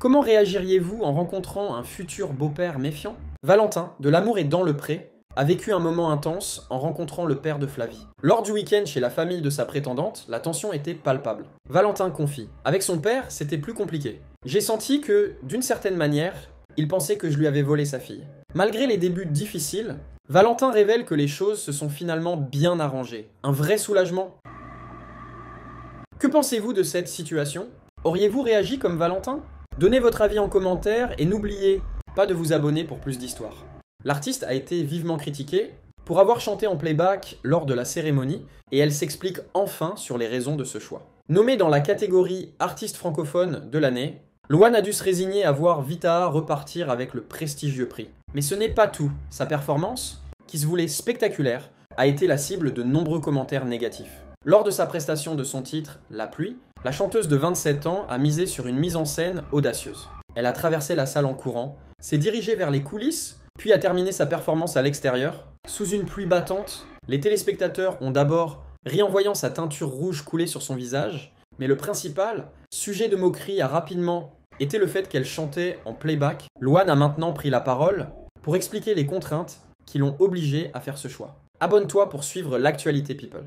Comment réagiriez-vous en rencontrant un futur beau-père méfiant? Valentin, de l'amour et dans le pré, a vécu un moment intense en rencontrant le père de Flavie. Lors du week-end chez la famille de sa prétendante, la tension était palpable. Valentin confie. Avec son père, c'était plus compliqué. J'ai senti que, d'une certaine manière, il pensait que je lui avais volé sa fille. Malgré les débuts difficiles, Valentin révèle que les choses se sont finalement bien arrangées. Un vrai soulagement. Que pensez-vous de cette situation? Auriez-vous réagi comme Valentin? Donnez votre avis en commentaire et n'oubliez pas de vous abonner pour plus d'histoires. L'artiste a été vivement critiquée pour avoir chanté en playback lors de la cérémonie et elle s'explique enfin sur les raisons de ce choix. Nommée dans la catégorie artiste francophone de l'année, Louane a dû se résigner à voir Vita repartir avec le prestigieux prix. Mais ce n'est pas tout. Sa performance, qui se voulait spectaculaire, a été la cible de nombreux commentaires négatifs. Lors de sa prestation de son titre « La pluie », la chanteuse de 27 ans a misé sur une mise en scène audacieuse. Elle a traversé la salle en courant, s'est dirigée vers les coulisses, puis a terminé sa performance à l'extérieur. Sous une pluie battante, les téléspectateurs ont d'abord ri en voyant sa teinture rouge couler sur son visage, mais le principal sujet de moquerie a rapidement été le fait qu'elle chantait en playback. Louane a maintenant pris la parole pour expliquer les contraintes qui l'ont obligée à faire ce choix. Abonne-toi pour suivre l'actualité People.